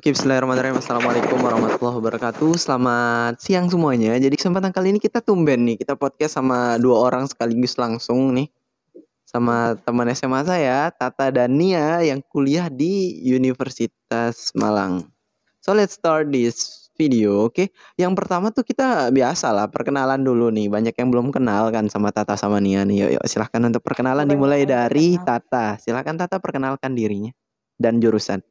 Oke, bismillahirrahmanirrahim. Assalamualaikum warahmatullahi wabarakatuh. Selamat siang semuanya. Jadi kesempatan kali ini kita tumben nih, kita podcast sama dua orang sekaligus langsung nih. Sama teman SMA saya, Tata dan Nia yang kuliah di Universitas Malang. So let's start this video, oke? Yang pertama tuh kita biasa lah, perkenalan dulu nih. Banyak yang belum kenal kan sama Tata sama Nia nih. Yuk, silahkan untuk perkenalan dimulai dari Tata. Silahkan Tata perkenalkan dirinya dan jurusan.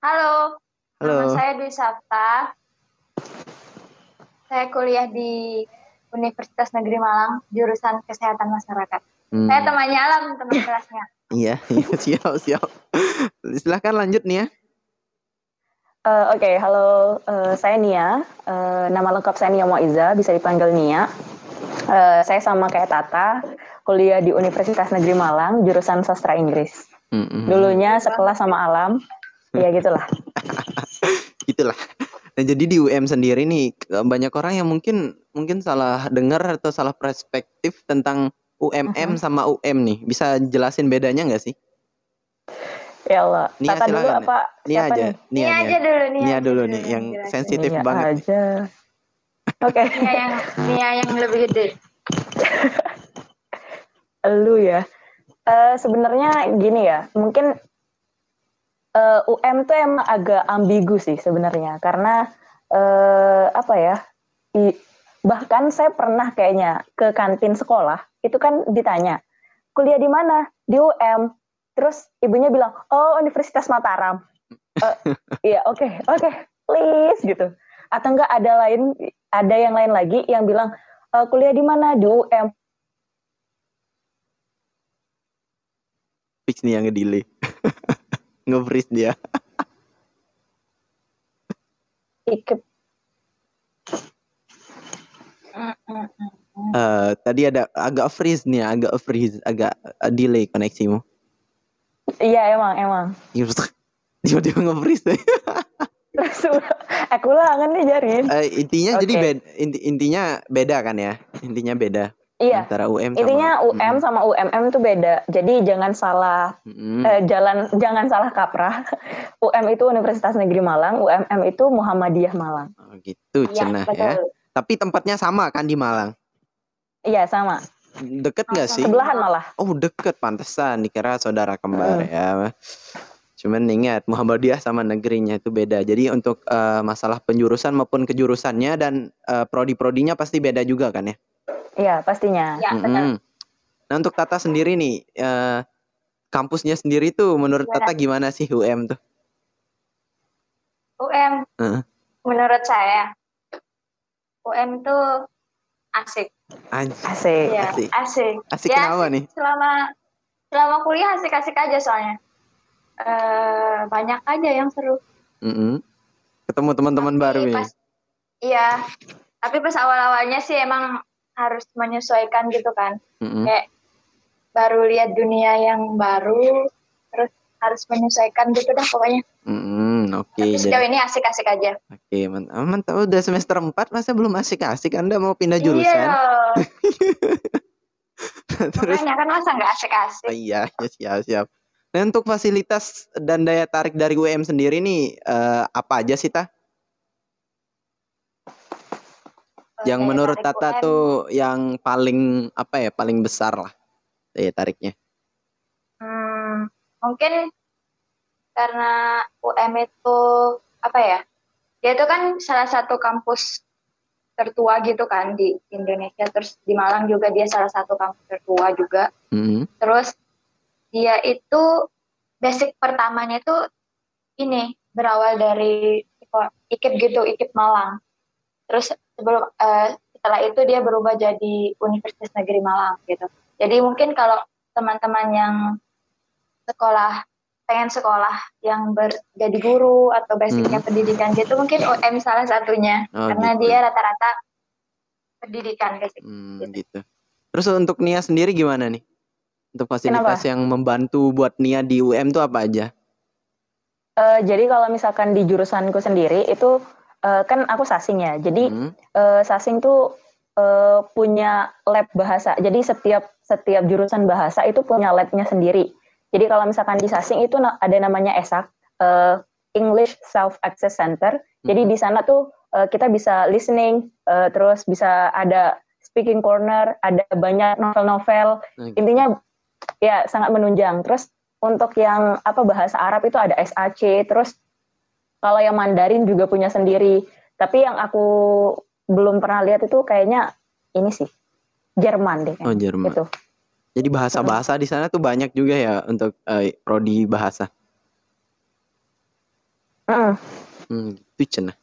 Halo, nama Halo. saya Dwi Sapta. Saya kuliah di Universitas Negeri Malang, jurusan Kesehatan Masyarakat. Saya temannya Alam, teman kelasnya. Iya, siap. Silahkan lanjut nih ya. Oke, halo, saya Nia. Nama lengkap saya Nia Moiza, bisa dipanggil Nia. Saya sama kayak Tata, kuliah di Universitas Negeri Malang, jurusan Sastra Inggris. Dulunya sekelas sama Alam. Ya gitulah. Gitulah. Nah, jadi di UM sendiri nih banyak orang yang mungkin salah dengar atau salah perspektif tentang UMM sama UM nih. Bisa jelasin bedanya nggak sih? Ya Allah. Nia, Tata dulu apa? Nia aja. Nia aja dulu. Nia dulu nih yang sensitif Nia banget. Aja. Oke. Nia yang lebih gede. Lu ya. Sebenarnya gini ya, mungkin UM tuh emang agak ambigu sih sebenarnya, karena bahkan saya pernah kayaknya ke kantin sekolah, itu kan ditanya, kuliah di mana? Di UM. Terus ibunya bilang, oh Universitas Mataram. Iya, oke, please gitu. Atau enggak ada yang lain lagi yang bilang, kuliah di mana? Di UM. Fix nih yang ngedelay. Nge-freeze dia. Tadi ada agak freeze nih, agak delay koneksimu. Iya emang. Tiba-tiba nge-freeze deh. Aku ulangan nih Jarin. Intinya Okay. Jadi intinya beda kan ya? Intinya beda. Iya. Antara UM intinya UM sama UMM itu beda. Jadi jangan salah jangan salah kaprah. UM itu Universitas Negeri Malang, UMM itu Muhammadiyah Malang. Oh, gitu cenah ya. Tapi tempatnya sama kan di Malang? Iya, sama. Deket nggak sih? Sebelahan malah. Oh, deket, pantesan dikira saudara kembar ya. Cuman ingat Muhammadiyah sama negerinya itu beda. Jadi untuk masalah penjurusan maupun kejurusannya dan prodi-prodinya pasti beda juga kan ya? Iya, pastinya. Ya, benar. Nah, untuk Tata sendiri nih, kampusnya sendiri tuh menurut Tata gimana sih UM tuh? UM, menurut saya, UM tuh asik. Asik. Ya, asik. Asik kenapa nih? Selama kuliah asik-asik aja soalnya. Banyak aja yang seru. Ketemu teman-teman baru ya? Iya, tapi pas awal-awalnya sih emang harus menyesuaikan gitu kan. Kayak baru lihat dunia yang baru, terus harus menyesuaikan gitu dah pokoknya. Oke. Tapi sejauh ini asik-asik aja. Oke, mantap. Udah semester 4 masa belum asik-asik? Anda mau pindah jurusan? Iya. Terus, makanya kan masa nggak asik-asik. Oh, iya, siap. Nah, untuk fasilitas dan daya tarik dari UM sendiri nih apa aja sih, Tah? Yang menurut Tata tuh yang paling paling besar lah daya tariknya. Mungkin karena UM itu dia itu kan salah satu kampus tertua gitu kan di Indonesia, terus di Malang juga dia salah satu kampus tertua juga. Terus dia itu basic pertamanya itu ini berawal dari IKIP Malang. Terus setelah itu dia berubah jadi Universitas Negeri Malang gitu. Jadi mungkin kalau teman-teman yang pengen sekolah yang jadi guru atau basicnya pendidikan gitu, mungkin UM salah satunya. Karena gitu. dia rata-rata pendidikan basic. Gitu. Terus untuk Nia sendiri gimana nih? Untuk fasilitas yang membantu buat Nia di UM tuh apa aja? Jadi kalau misalkan di jurusanku sendiri itu kan aku sasing ya. Jadi sasing tuh punya lab bahasa. Jadi setiap jurusan bahasa itu punya labnya sendiri. Jadi kalau misalkan di sasing itu ada namanya esak. English Self Access Center. Jadi di sana tuh kita bisa listening, terus bisa ada speaking corner, ada banyak novel-novel. Intinya ya sangat menunjang. Terus untuk yang bahasa Arab itu ada SAC. Terus kalau yang Mandarin juga punya sendiri. Tapi yang aku belum pernah lihat itu kayaknya ini sih Jerman deh. Oh, Jerman. Gitu. Jadi bahasa-bahasa di sana tuh banyak juga ya untuk prodi bahasa. Gitu cenah.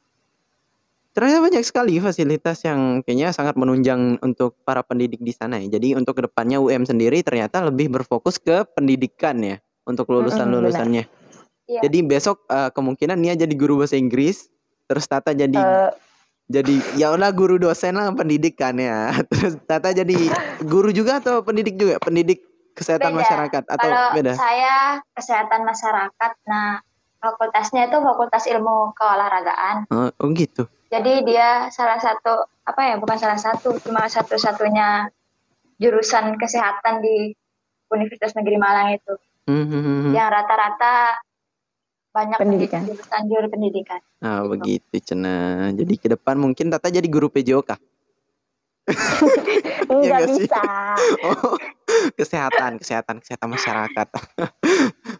Ternyata banyak sekali fasilitas yang kayaknya sangat menunjang untuk para pendidik di sana ya. Jadi untuk kedepannya UM sendiri ternyata lebih berfokus ke pendidikan ya untuk lulusan-lulusannya. Iya. Jadi besok kemungkinan Nia jadi guru bahasa Inggris, terus Tata jadi ya udah guru dosen lah pendidikan ya. Terus Tata jadi guru juga atau pendidik juga? Pendidik kesehatan masyarakat atau kalau beda? Saya kesehatan masyarakat. Nah, fakultasnya itu fakultas ilmu keolahragaan. Oh gitu. Jadi dia salah satu bukan salah satu, cuma satu-satunya jurusan kesehatan di Universitas Negeri Malang itu. Yang rata-rata banyak jurusan pendidikan. Gitu. Begitu cenah. Jadi ke depan mungkin Tata jadi guru PJOK. Enggak bisa. Kesehatan masyarakat.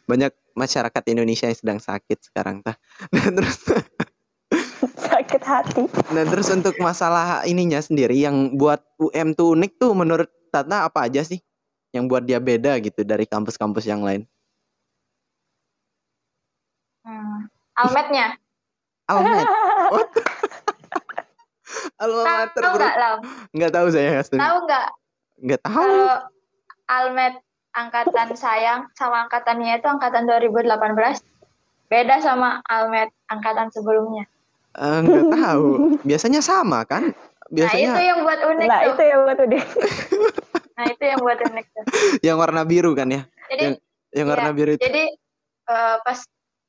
Banyak masyarakat Indonesia yang sedang sakit sekarang tah. Terus sakit hati. Nah terus untuk masalah ininya sendiri yang buat UM tuh unik tuh menurut Tata apa aja sih yang buat dia beda gitu dari kampus-kampus yang lain? Almetnya. Almet. Alma mater bro. Nggak tahu saya. Tahu nggak? Nggak tahu. Kalau Almet angkatan saya sama angkatannya itu angkatan 2018 beda sama Almet angkatan sebelumnya. Nggak tahu. Biasanya sama kan? Biasanya. Nah itu yang buat unik tuh. Nah itu yang buat unik tuh. Yang warna biru kan ya? Jadi yang warna biru itu. Jadi pas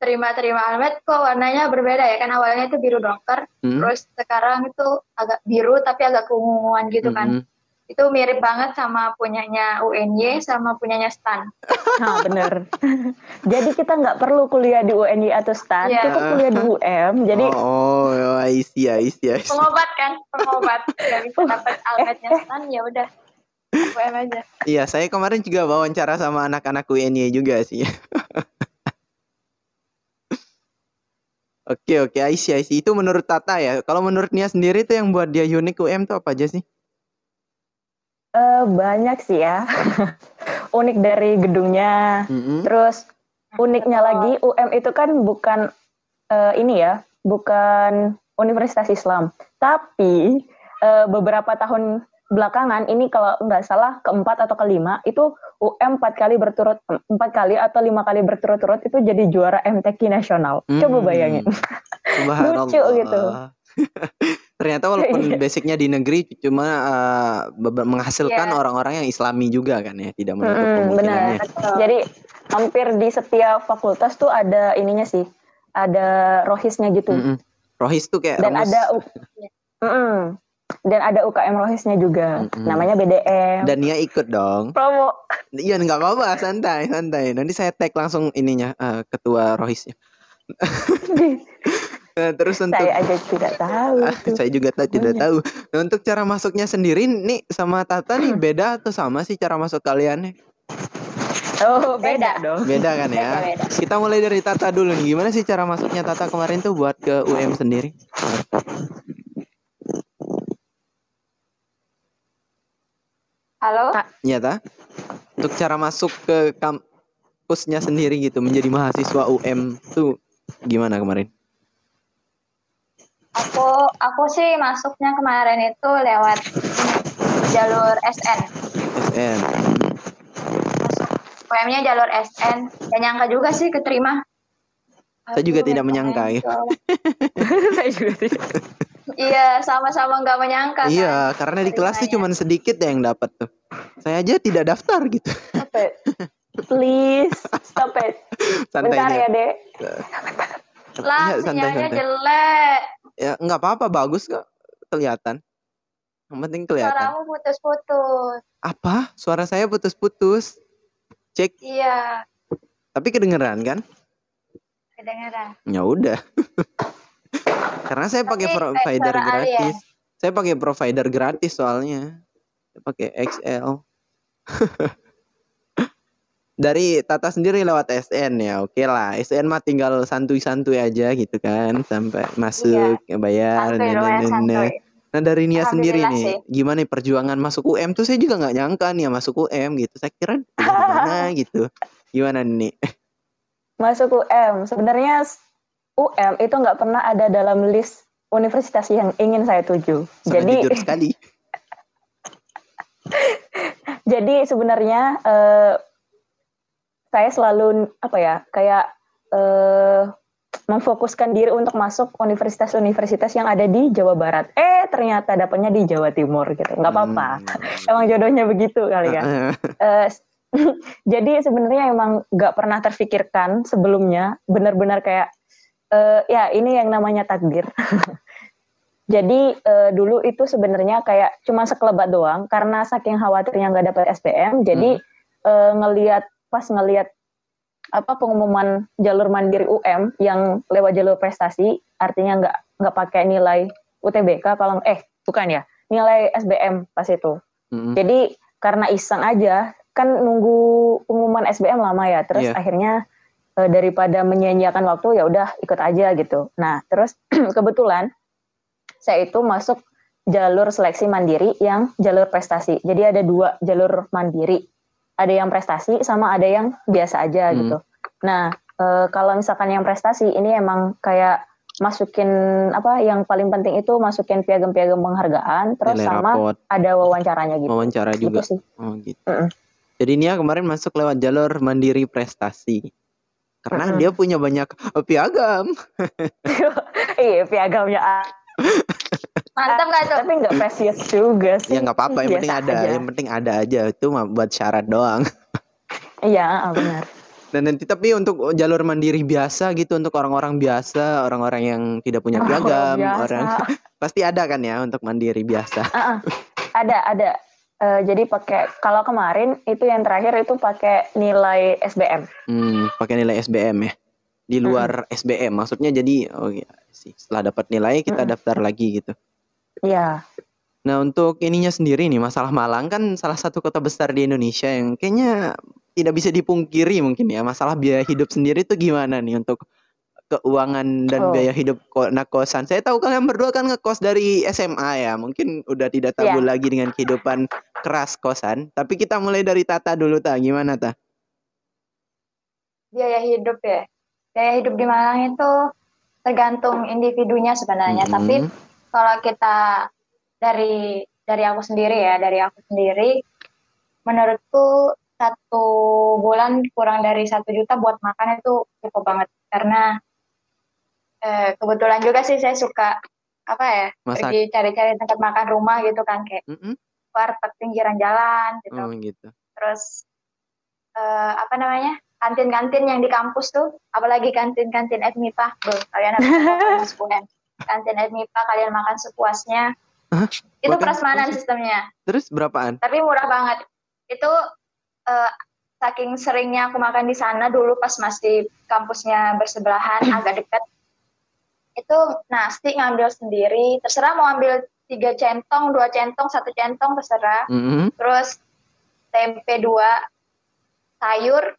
terima Almet kok warnanya berbeda ya kan, awalnya itu biru dokter, terus sekarang itu agak biru tapi agak keunguan gitu kan. Itu mirip banget sama punyanya UNY sama punyanya STAN. Nah bener. Jadi kita nggak perlu kuliah di UNY atau STAN, kita kuliah di UM. Jadi I see. Pengobat dari dapat Almetnya STAN ya udah UM aja. Iya, saya kemarin juga wawancara sama anak-anak UNY juga sih. Oke, I see. Itu menurut Tata ya. Kalau menurut Nia sendiri tuh yang buat dia unik UM tuh apa aja sih? Banyak sih ya. Unik dari gedungnya. Terus uniknya lagi UM itu kan bukan bukan Universitas Islam. Tapi beberapa tahun belakangan ini kalau nggak salah keempat atau kelima itu UM 4 kali atau 5 kali berturut-turut itu jadi juara MTQ nasional. Coba bayangin. Lucu gitu. Ternyata walaupun basicnya di negeri cuma menghasilkan orang-orang yang Islami juga kan ya, tidak menutup kemungkinannya. Benar. Jadi hampir di setiap fakultas tuh ada ininya sih, ada rohisnya gitu. Rohis tuh kayak dan ada UKM rohisnya juga, namanya BDM. Dan Nia ikut dong. Promo. Iya nggak apa-apa, santai. Nanti saya tag langsung ininya ketua rohisnya. Nah, terus untuk saya aja tidak tahu. Saya juga tidak tahu. Nah, untuk cara masuknya sendiri nih sama Tata nih beda atau sama sih cara masuk kalian nih? Oh beda dong. Beda kan ya. Beda. Kita mulai dari Tata dulu nih. Gimana sih cara masuknya Tata kemarin tuh buat ke UM sendiri? Halo? Iya, Ta? Untuk cara masuk ke kampusnya sendiri gitu, menjadi mahasiswa UM tuh gimana kemarin? Aku sih masuknya kemarin itu lewat jalur SN. Masuk UM-nya jalur SN. Gak nyangka juga sih keterima. Saya juga tidak menyangka ya. Saya juga tidak. Iya, sama-sama nggak menyangka. Iya, kan, karena di kelas tuh cuma sedikit yang dapat tuh. Saya aja tidak daftar gitu. Stop it. Please, stop it. Santai bentar ya, Dek. Lah, sinyalnya jelek. Ya, nggak apa-apa, bagus kok. Kelihatan. Yang penting kelihatan. Suaramu putus-putus. Apa? Suara saya putus-putus. Cek. Iya. Tapi kedengeran kan? kedengeran. Ya udah. Karena saya pakai Tapi provider suara alien. gratis. Saya pakai provider gratis soalnya. Saya pakai XL. Dari Tata sendiri lewat SN ya, oke lah. SN mah tinggal santuy-santuy aja gitu kan, sampai masuk bayar. Santuy, lumayan santuy. Nah dari Nia sendiri Alhamdulillah nih, sih. gimana nih perjuangan masuk UM tuh saya juga nggak nyangka nih ya masuk UM gitu. Saya kira kuliah di mana gitu. Gimana nih? Masuk UM, sebenarnya UM itu nggak pernah ada dalam list universitas yang ingin saya tuju. Sangat jujur sekali. Jadi sebenarnya saya selalu kayak memfokuskan diri untuk masuk universitas-universitas yang ada di Jawa Barat. Ternyata dapatnya di Jawa Timur gitu. Nggak apa-apa. Emang jodohnya begitu kali ya. Jadi sebenarnya emang nggak pernah terfikirkan sebelumnya. Benar-benar kayak ya ini yang namanya takdir. Jadi dulu itu sebenarnya kayak cuma sekelebat doang karena saking khawatirnya nggak dapat SBM. Jadi pas ngelihat pengumuman jalur mandiri UM yang lewat jalur prestasi, artinya nggak pakai nilai UTBK kalau bukan ya, nilai SBM pas itu. Jadi karena iseng aja, kan nunggu pengumuman SBM lama ya, terus akhirnya daripada menyia-nyiakan waktu ya udah ikut aja gitu. Nah terus kebetulan saya itu masuk jalur seleksi mandiri yang jalur prestasi. Jadi ada 2 jalur mandiri. Ada yang prestasi sama ada yang biasa aja gitu. Nah, kalau misalkan yang prestasi ini emang kayak masukin yang paling penting itu masukin piagam-piagam penghargaan, terus nilai sama rapot. Ada wawancaranya gitu. Wawancara juga. Gitu sih. Oh gitu. Jadi Nia kemarin masuk lewat jalur mandiri prestasi. Karena dia punya banyak piagam. Iya, piagamnya Mantap gak tuh? tapi nggak precious juga sih. Ya nggak apa-apa, yang penting ada. Yang penting ada aja. Itu mah buat syarat doang. Iya, benar. Dan nanti tapi untuk jalur mandiri biasa gitu, untuk orang-orang biasa, orang-orang yang tidak punya piagam, pasti ada kan ya untuk mandiri biasa. Ada. Jadi kalau kemarin itu yang terakhir itu pakai nilai SBM. Pakai nilai SBM ya. Di luar SBM maksudnya, jadi sih setelah dapat nilai kita daftar lagi gitu. Iya. Nah untuk ininya sendiri nih, masalah Malang kan salah satu kota besar di Indonesia yang kayaknya tidak bisa dipungkiri mungkin ya. Masalah biaya hidup sendiri tuh gimana nih untuk keuangan dan biaya hidup kosan. Saya tahu kalian berdua kan ngekos dari SMA ya. Mungkin udah tidak tabu lagi dengan kehidupan keras kosan. Tapi kita mulai dari Tata dulu, gimana Ta? Biaya hidup ya. Biaya hidup di Malang itu tergantung individunya sebenarnya. Tapi kalau kita dari aku sendiri, menurutku 1 bulan kurang dari 1 juta buat makan itu cukup banget. Karena kebetulan juga sih saya suka pergi cari-cari tempat makan rumah gitu kan, kayak warteg pinggiran jalan gitu. Gitu. Terus kantin-kantin yang di kampus tuh, apalagi kantin-kantin FMIPA, kalian harus makan kantin FMIPA, kalian makan sepuasnya. Itu prasmanan sistemnya. Terus berapaan? Tapi murah banget. Itu saking seringnya aku makan di sana dulu pas masih kampusnya bersebelahan, agak dekat. Itu nasi ngambil sendiri, terserah mau ambil 3 centong, 2 centong, 1 centong, terserah. Terus tempe 2, sayur.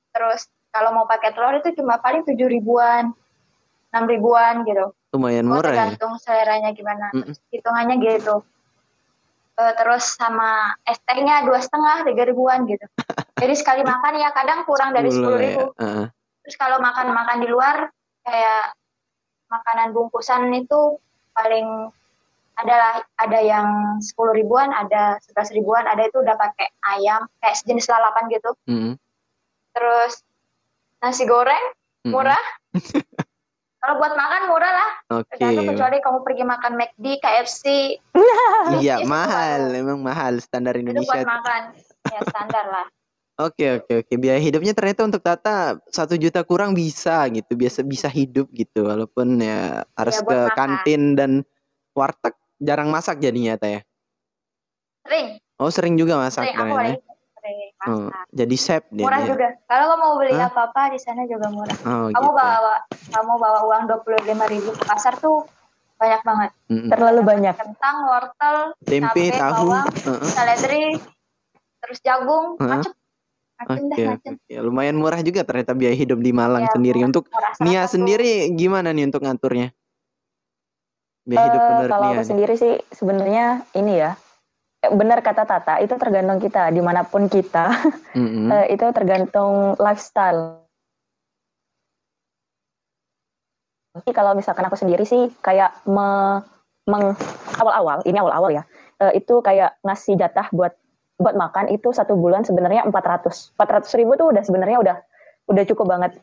Terus kalau mau pakai telur itu cuma paling 7 ribuan, 6 ribuan gitu. Lumayan murah ya. Tergantung seleranya gimana. Hitungannya gitu. Terus sama es tehnya 2,5, 3 ribuan gitu. Jadi sekali makan ya kadang kurang dari 10 ribu. Terus kalau makan di luar kayak makanan bungkusan itu paling ada yang 10 ribuan, ada 11 ribuan, ada itu udah pakai ayam kayak sejenis lalapan gitu. Terus nasi goreng murah. Kalau buat makan murah lah. Kecuali kamu pergi makan McD, KFC. Iya mahal, memang mahal standar Indonesia. Itu buat makan, ya standar lah. Oke. Biaya hidupnya ternyata untuk Tata 1 juta kurang bisa gitu, bisa hidup gitu, walaupun ya harus ke kantin dan warteg. Jarang masak jadinya Ta ya? Sering. Oh sering juga masak. Sering. masak. Jadi chef dia. Murah dia. juga. Kalau kamu mau beli Hah? apa-apa di sana juga murah. Oh, Kamu gitu. bawa uang 25.000 ke pasar tuh banyak banget. Mm-mm. Terlalu banyak. Kentang, wortel, Tempe, cabai, tahu. bawang, seledri, terus jagung, macem Oke, deh macem. oke. Lumayan murah juga ternyata biaya hidup di Malang Ya, sendiri. Untuk murah Nia satu. sendiri gimana nih untuk ngaturnya? Biaya hidup menurut Kalau Nia aku nih. sendiri sih sebenarnya ini ya, benar kata Tata, itu tergantung kita, dimanapun kita, Mm-mm. itu tergantung lifestyle. Jadi kalau misalkan aku sendiri sih kayak awal-awal ya, itu kayak ngasih jatah buat makan itu 1 bulan sebenarnya 400 ribu tuh udah sebenarnya udah cukup banget.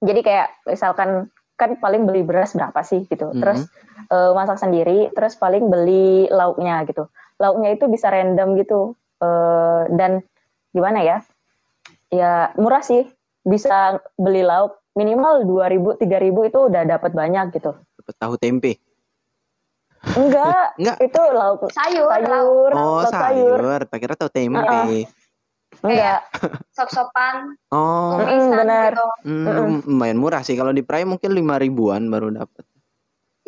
Jadi kayak misalkan kan paling beli beras berapa sih gitu, terus masak sendiri, terus paling beli lauknya gitu. Lauknya itu bisa random gitu, dan gimana ya murah sih, bisa beli lauk minimal 2.000 3.000 itu udah dapat banyak gitu. Dapat tahu tempe. Enggak, Enggak. itu lauk Sayur. Oh, lauk sayur. Tak kira tahu tempe. Enggak. Sop-sopan, Oh, tumisan benar. gitu. lumayan murah sih. Kalau di Praya mungkin 5.000-an baru dapat.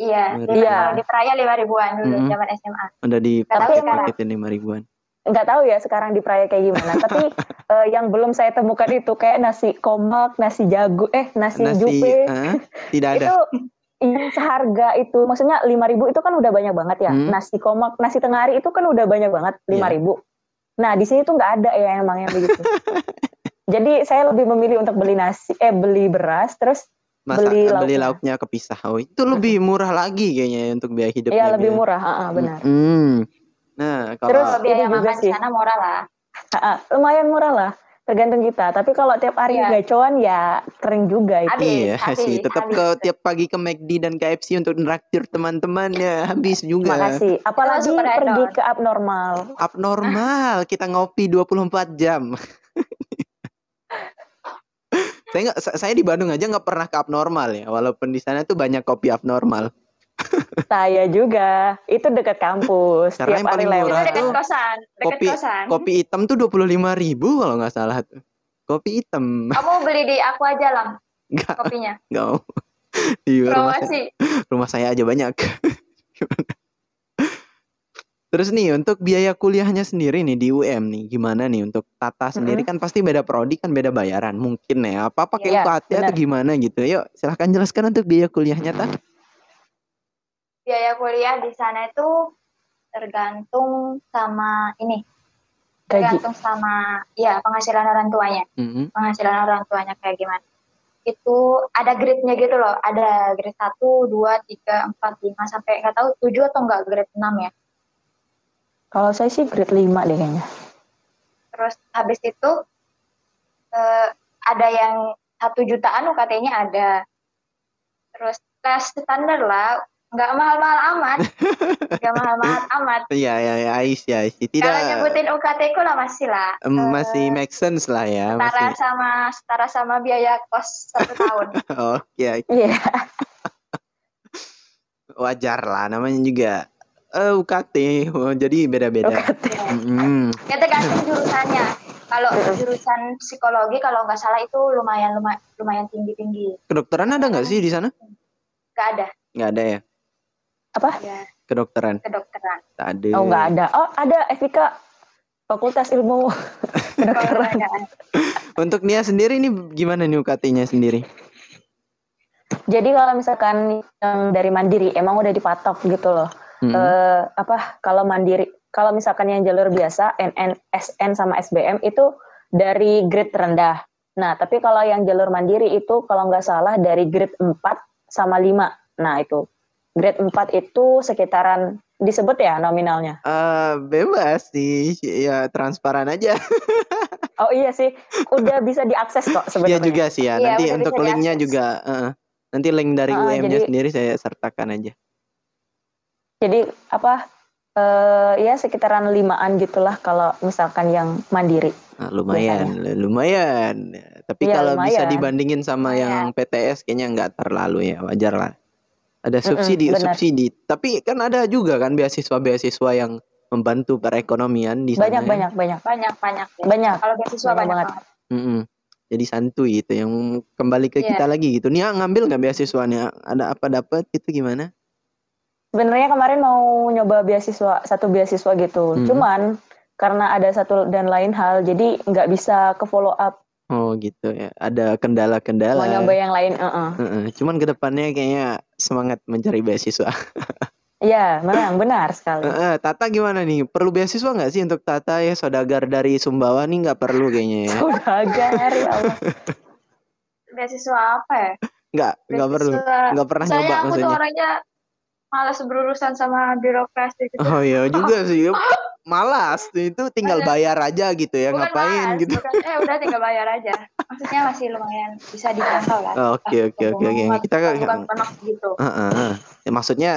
Iya, Iya. kalau di Praya 5.000-an dulu zaman SMA. Udah Tapi dipaketin 5.000-an. Enggak tahu ya sekarang di Praya kayak gimana. Tapi yang belum saya temukan itu kayak nasi komak, nasi jagung, nasi jupe. Tidak ada. Itu yang seharga itu, maksudnya 5.000 itu kan udah banyak banget ya. Nasi komak, nasi tengah hari itu kan udah banyak banget 5.000. Nah di sini tuh nggak ada ya emangnya begitu. Jadi saya lebih memilih untuk beli beras, terus beli lauknya kepisah. Oh, itu lebih murah lagi kayaknya untuk biaya hidupnya. Iya lebih murah, benar. Nah, kalau terus biaya makan di sana murah lah. Lumayan murah lah, tergantung kita. Tapi kalau tiap hari gacoan ya kering juga itu. Iya sih, tetap tiap pagi ke McD dan KFC untuk nraktir teman-temannya habis juga. Makasih. Apalagi pergi ke abnormal. Abnormal, kita ngopi 24 jam. Saya di Bandung aja nggak pernah ke abnormal ya, walaupun di sana tuh banyak kopi abnormal. Saya juga, itu dekat kampus. Karena yang paling murah tuh kopi hitam tuh 25.000 kalau nggak salah tuh. Kopi hitam. Kamu beli di aku aja lah. Nggak. Kopinya. Nggak mau. Di rumah saya aja banyak. Terus nih untuk biaya kuliahnya sendiri nih di UM nih gimana nih untuk Tata sendiri kan pasti beda prodi kan beda bayaran mungkin ya apa pakai UKT atau gimana gitu. Yuk silahkan jelaskan untuk biaya kuliahnya Tata. Biaya kuliah di sana itu tergantung sama tergantung sama penghasilan orang tuanya. Penghasilan orang tuanya kayak gimana. Itu ada grade-nya gitu loh. Ada grade 1, 2, 3, 4, 5 sampai nggak tahu 7 atau enggak grade 6 ya. Kalau saya sih grade 5 deh kayaknya. Terus habis itu ada yang 1 jutaan UKT-nya ada. Terus tes standar lah, nggak mahal-mahal amat. Nggak mahal-mahal amat. Iya, Aisyah. Tidak. Kalau nyebutin UKT-ku lah masih lah. Masih make sense lah ya. Setara sama biaya kos 1 tahun. Oke. Iya. Wajar lah, namanya juga UKT, jadi beda-beda. Ya tergantung jurusannya. Kalau jurusan psikologi kalau nggak salah itu lumayan tinggi. Kedokteran ada nggak sih di sana? Nggak ada. Nggak ada ya? Apa? Ya. Kedokteran. Tak ada. Oh nggak ada. Oh ada FIK, Fakultas Ilmu Kedokteran. Untuk Nia sendiri ini gimana nih UKT-nya sendiri? Jadi kalau misalkan yang dari mandiri emang udah dipatok gitu loh. Kalau mandiri, kalau misalkan yang jalur biasa NN, SN sama SBM itu dari grade rendah. Nah, tapi kalau yang jalur mandiri itu kalau nggak salah dari grade 4 sama 5. Nah, itu grade 4 itu sekitaran disebut ya nominalnya. Bebas sih, ya transparan aja. Oh iya sih, udah bisa diakses kok sebenarnya. Iya juga sih ya. Nanti untuk linknya juga nanti link dari UM-nya sendiri saya sertakan aja. Jadi ya sekitaran 5-an gitulah kalau misalkan yang mandiri. Nah, lumayan. Tapi kalau bisa dibandingin sama yang PTS kayaknya nggak terlalu ya, wajar lah. Ada subsidi. Tapi kan ada juga kan beasiswa yang membantu perekonomian di sana. Banyak. Banyak. Ya. Banyak. Kalau beasiswa Banyak banyak banget. banget. Mm-mm. Jadi santuy itu yang kembali ke Iya. kita lagi gitu. Nia ngambil nggak beasiswanya? Ada apa dapat gitu gimana? Sebenarnya kemarin mau nyoba satu beasiswa gitu. Cuman karena ada satu dan lain hal, jadi nggak bisa ke follow up. Oh gitu ya. Ada kendala-kendala. Mau nyoba yang lain. Cuman kedepannya kayaknya semangat mencari beasiswa. Iya, memang benar sekali. Tata gimana nih? Perlu beasiswa nggak sih untuk Tata ya? Saudagar dari Sumbawa nih nggak perlu kayaknya ya. Saudagar ya Allah. Beasiswa apa ya? Nggak perlu. Nggak pernah Saya nyoba aku tuh maksudnya. orangnya malas berurusan sama birokrasi gitu. Oh iya juga sih. Malas itu tinggal bayar aja gitu ya. Bukan ngapain malas, gitu. udah tinggal bayar aja. Maksudnya masih lumayan bisa dijangkau lah. Oke. Kita bukan penuh gitu. Ya, maksudnya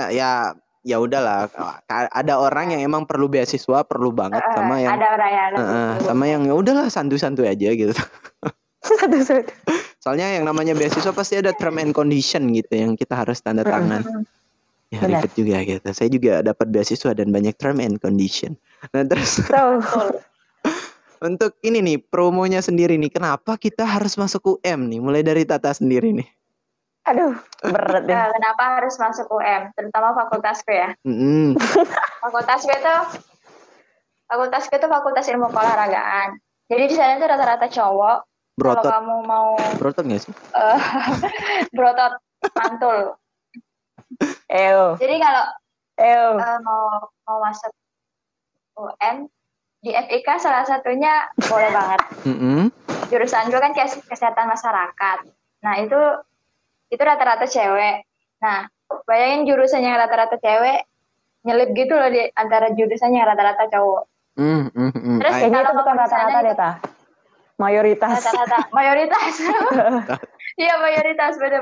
ya udahlah. Ada orang yang emang perlu beasiswa, perlu banget sama yang ada orang yang sama yang ya udahlah santuy-santuy aja gitu. Satu-satu. Soalnya yang namanya beasiswa pasti ada term and condition gitu yang kita harus tanda tangan. Ya Benar. ribet juga gitu. Saya juga dapat beasiswa dan banyak term and condition. Nah terus untuk ini nih promonya sendiri nih, kenapa kita harus masuk UM nih? Mulai dari Tata sendiri nih. Aduh, berat deh. Kenapa harus masuk UM? Terutama fakultasku ya. Fakultasku itu fakultas ilmu keolahragaan. Jadi di sana tuh rata-rata cowok. Brotot. Kalau kamu mau brotot nggak sih? Brotot mantul. Jadi kalau mau masuk UM di FIK salah satunya boleh banget. Jurusan gue kan kesehatan masyarakat. Nah itu rata-rata cewek. Nah bayangin jurusan yang rata-rata cewek nyelip gitu loh di antara jurusan yang rata-rata cowok. Terus kayaknya itu bukan rata-rata deh, Ta. Mayoritas. Mayoritas. Iya mayoritas, bener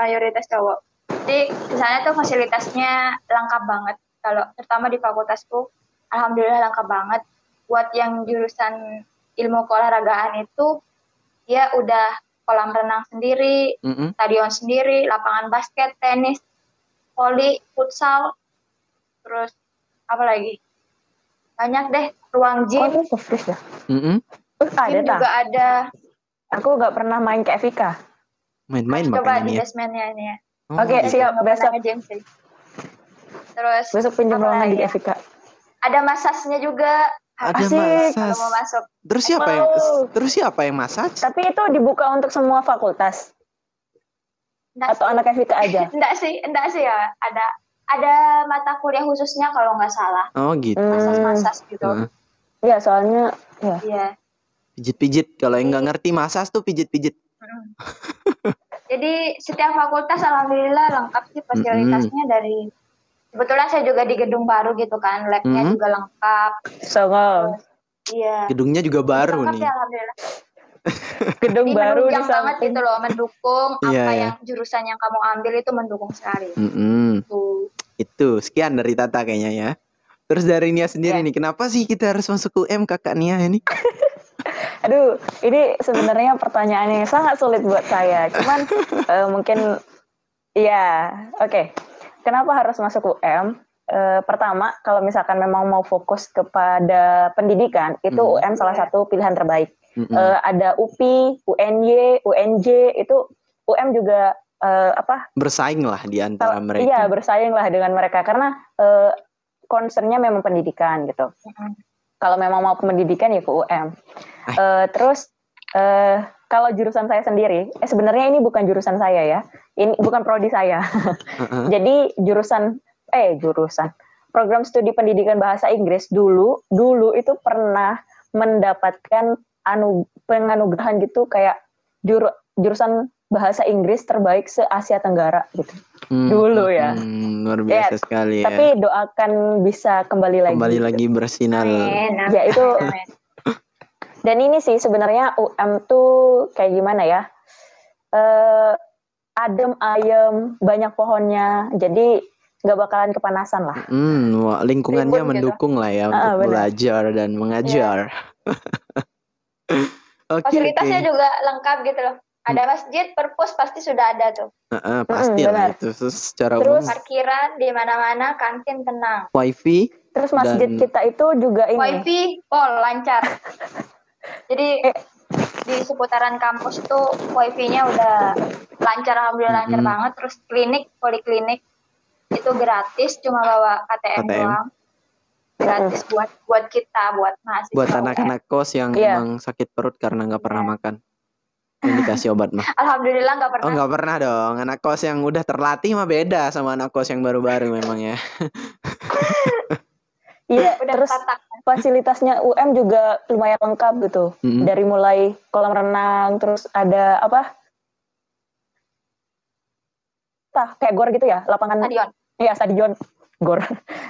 mayoritas cowok. Jadi di sana tuh fasilitasnya lengkap banget. Kalau terutama di fakultasku, alhamdulillah lengkap banget. Buat yang jurusan ilmu keolahragaan itu, ya udah kolam renang sendiri, stadion sendiri, lapangan basket, tenis, voli, futsal, terus apa lagi? Banyak deh, ruang gym. Oh, itu fresh ya? Ada juga ada. Aku nggak pernah main ke FIK. Main-main coba makanya di nih. basementnya ini ya. Oke, siap. Besok. Terus pinjam ruangan di FIK. Ada masasnya juga. Ada masas. Kalau mau masuk. Terus siapa yang masas? Tapi itu dibuka untuk semua fakultas. Atau anak FIK aja? Enggak sih ya. Ada mata kuliah khususnya kalau nggak salah. Oh gitu. Masas gitu. Iya, soalnya Iya. Pijit-pijit. Kalau yang nggak ngerti masas tuh pijit-pijit. Jadi setiap fakultas alhamdulillah lengkap sih fasilitasnya dari. Kebetulan saya juga di gedung baru gitu kan, labnya juga lengkap. Iya. Gedungnya juga baru lengkap nih. Ya, alhamdulillah. Gedung baru di banget gitu loh, mendukung Iya. yang jurusan yang kamu ambil itu mendukung sekali. Itu sekian dari Tata kayaknya ya. Terus dari Nia sendiri nih, kenapa sih kita harus masuk UM kakak Nia ini? Aduh, ini sebenarnya pertanyaan yang sangat sulit buat saya. Cuman mungkin oke. Kenapa harus masuk UM? Pertama, kalau misalkan memang mau fokus kepada pendidikan, itu UM salah satu pilihan terbaik. Ada UPI, UNY, UNJ, itu UM juga bersaing lah di antara mereka. Iya, bersaing lah dengan mereka karena concernnya memang pendidikan gitu. Kalau memang mau pendidikan ya ke UM. Terus kalau jurusan saya sendiri, sebenarnya ini bukan jurusan saya ya. Ini bukan prodi saya. Jadi jurusan program studi pendidikan bahasa Inggris dulu itu pernah mendapatkan penganugerahan gitu kayak jurusan bahasa Inggris terbaik se-Asia Tenggara gitu. Dulu ya. Luar biasa sekali ya. Tapi doakan bisa kembali lagi bersinar. Ya itu. Dan ini sih sebenarnya UM tuh kayak gimana ya? Adem ayem, banyak pohonnya. Jadi nggak bakalan kepanasan lah. Lingkungannya mendukung lah ya untuk belajar dan mengajar. Fasilitasnya juga lengkap gitu loh. Ada masjid, perpus pasti sudah ada tuh. Pasti lah itu secara umum. Parkiran di mana-mana, kantin tenang. Wifi Terus masjid Dan- kita itu juga ini. Wifi, lancar. Jadi di seputaran kampus tuh wifi-nya udah lancar, alhamdulillah lancar Mm-mm. banget. Terus poliklinik itu gratis, cuma bawa KTM doang. Gratis buat kita, buat mahasiswa. Buat anak-anak kos yang Iya. emang sakit perut karena nggak pernah makan, yang dikasih obat mah. Alhamdulillah nggak Oh pernah. nggak pernah dong. Anak kos yang udah terlatih mah beda sama anak kos yang baru-baru memang ya. Iya, Udah terus tatak. fasilitasnya UM juga lumayan lengkap gitu. Mm-mm. Dari mulai kolam renang, terus ada apa? Kayak gor gitu ya, lapangan. Stadion. Iya, stadion. Gor.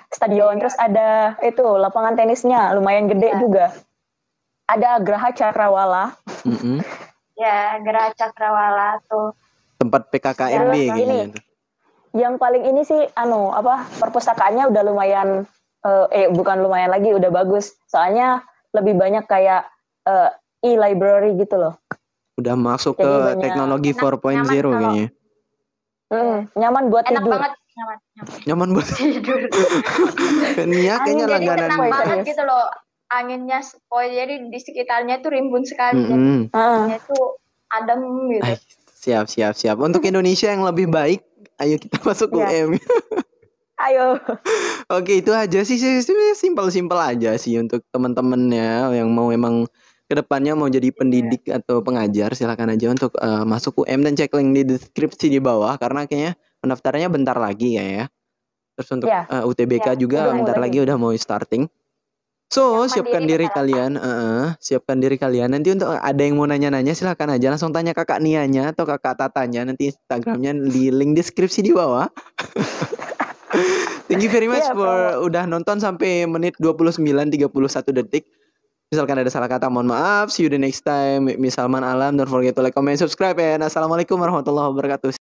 Stadion. Terus ada itu lapangan tenisnya lumayan gede Ya. juga. Ada Geraha Cakrawala. Mm-mm. Ya, Geraha Cakrawala tuh. Tempat PKKMB Terus kayaknya ini. tuh. Yang paling ini sih perpustakaannya udah lumayan bukan lumayan lagi, udah bagus. Soalnya lebih banyak kayak e-library gitu loh. Udah masuk Jadi ke banyak- teknologi Enak, 4.0 nyaman kalau- kayaknya. Nyaman buat Enak tidur. banget, nyaman. Nyaman buat Tidur. Nia kayaknya Angin Jadi langganan. tenang Woi, banget serius. gitu loh. Anginnya sepoi, jadi di sekitarnya tuh rimbun sekali. Jadi Mm-mm. anginnya tuh adem gitu. Ay, siap. Untuk Indonesia yang lebih baik, ayo kita masuk Iya. UM. Ayo. Oke, itu aja sih, simpel-simpel aja sih untuk teman-temannya yang mau emang kedepannya mau jadi pendidik atau pengajar, silakan aja untuk masuk UM dan cek link di deskripsi di bawah karena kayaknya pendaftarannya bentar lagi ya. Terus untuk Ya. UTBK Ya, juga udah bentar mulai. lagi udah mau starting. So, Yang siapkan mandiri diri bentar kalian, siapkan diri kalian. Nanti untuk ada yang mau nanya-nanya silakan aja langsung tanya kakak Nianya atau kakak Tatanya, nanti Instagramnya di link deskripsi di bawah. Thank you very much Iya, for udah nonton sampai menit 29:31 detik. Misalkan ada salah kata mohon maaf. See you the next time. Misalman Alam. Don't forget to like, comment, subscribe and assalamualaikum warahmatullahi wabarakatuh.